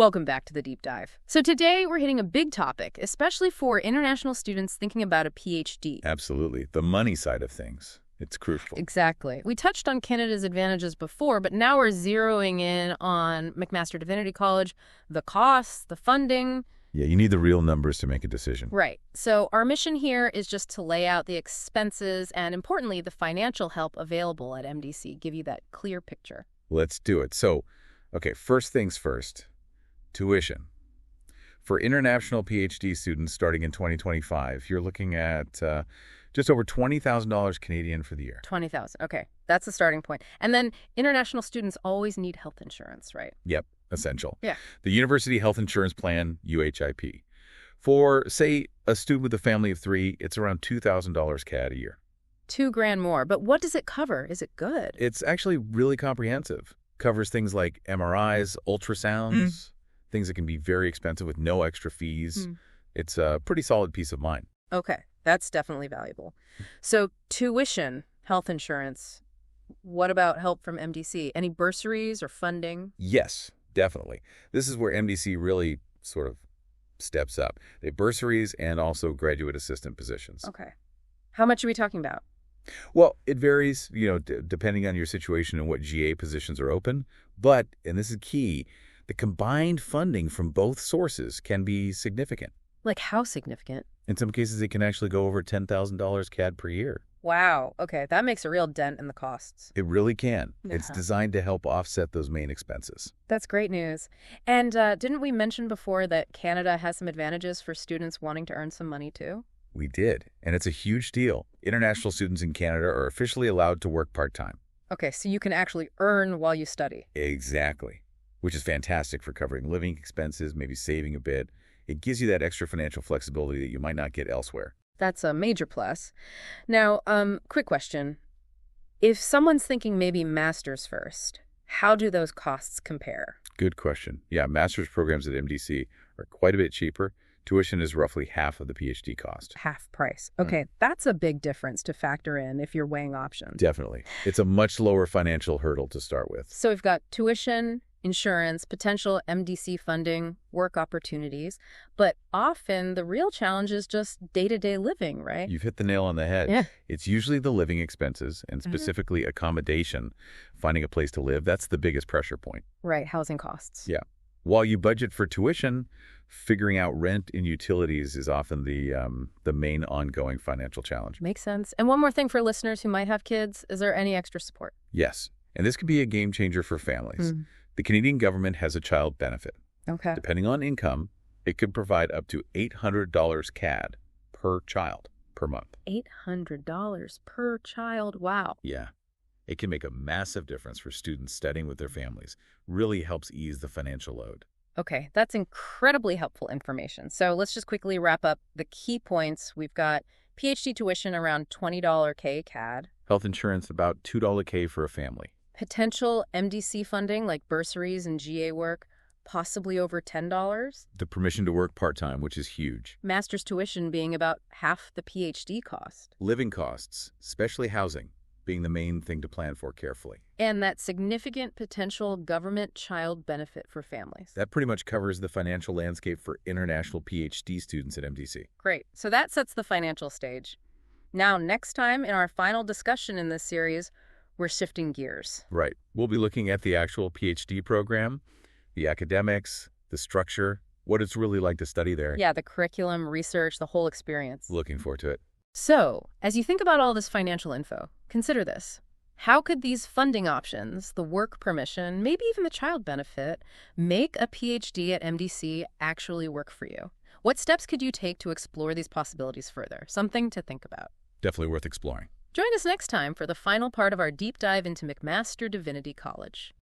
Welcome back to the deep dive. So today we're hitting a big topic, especially for international students thinking about a PhD. Absolutely. The money side of things. It's crucial. Exactly. We touched on Canada's advantages before, but now we're zeroing in on McMaster Divinity College, the costs, the funding. Yeah, you need the real numbers to make a decision. Right. So our mission here is just to lay out the expenses and, importantly, the financial help available at MDC, give you that clear picture. Let's do it. So, okay, first things first. Tuition. For international PhD students starting in 2025, you're looking at just over $20,000 Canadian for the year. 20,000. Okay, that's the starting point. And then international students always need health insurance, right? Yep, essential. Yeah. The University Health Insurance Plan, UHIP. For, say, a student with a family of 3, it's around $2,000 CAD a year. $2,000 more. But what does it cover? Is it good? It's actually really comprehensive. Covers things like MRIs, ultrasounds, things that can be very expensive with no extra fees. It's a pretty solid peace of mind. Okay, that's definitely valuable. So tuition, health insurance, what about help from MDC? Any bursaries or funding? Yes, definitely. This is where MDC really sort of steps up. They have bursaries and also graduate assistant positions. Okay. How much are we talking about? Well, it varies, depending on your situation and what GA positions are open. But, and this is key, the combined funding from both sources can be significant. Like how significant? In some cases, it can actually go over $10,000 CAD per year. Wow. Okay, that makes a real dent in the costs. It really can. It's Uh-huh. designed to help offset those main expenses. That's great news. And didn't we mention before that Canada has some advantages for students wanting to earn some money too? We did, and it's a huge deal. International students in Canada are officially allowed to work part-time. Okay, so you can actually earn while you study. Exactly, which is fantastic for covering living expenses, maybe saving a bit. It gives you that extra financial flexibility that you might not get elsewhere. That's a major plus. Now, quick question. If someone's thinking maybe master's first, how do those costs compare? Good question. Yeah, master's programs at MDC are quite a bit cheaper. Tuition is roughly half of the PhD cost. Half price. Okay, that's a big difference to factor in if you're weighing options. Definitely. It's a much lower financial hurdle to start with. So we've got tuition, insurance, potential MDC funding, work opportunities, but often the real challenge is just day-to-day living, right? You've hit the nail on the head. Yeah. It's usually the living expenses and specifically accommodation, finding a place to live. That's the biggest pressure point. Right, housing costs. Yeah. While you budget for tuition, figuring out rent and utilities is often the main ongoing financial challenge. Makes sense. And one more thing for listeners who might have kids, is there any extra support? Yes. And this could be a game changer for families. The Canadian government has a child benefit. Okay. Depending on income, it could provide up to $800 CAD per child per month. $800 per child. Wow. Yeah. It can make a massive difference for students studying with their families. Really helps ease the financial load. Okay, that's incredibly helpful information. So let's just quickly wrap up the key points. We've got PhD tuition around $20 K CAD. Health insurance about $2 K for a family. Potential MDC funding like bursaries and GA work, possibly over $10. The permission to work part-time, which is huge. Master's tuition being about half the PhD cost. Living costs, especially housing, being the main thing to plan for carefully. And that significant potential government child benefit for families. That pretty much covers the financial landscape for international PhD students at MDC. Great. So that sets the financial stage. Now, next time in our final discussion in this series, we're shifting gears. Right. We'll be looking at the actual PhD program, the academics, the structure, what it's really like to study there. Yeah, the curriculum, research, the whole experience. Looking forward to it. So, as you think about all this financial info, consider this. How could these funding options, the work permission, maybe even the child benefit, make a PhD at MDC actually work for you? What steps could you take to explore these possibilities further? Something to think about. Definitely worth exploring. Join us next time for the final part of our deep dive into McMaster Divinity College.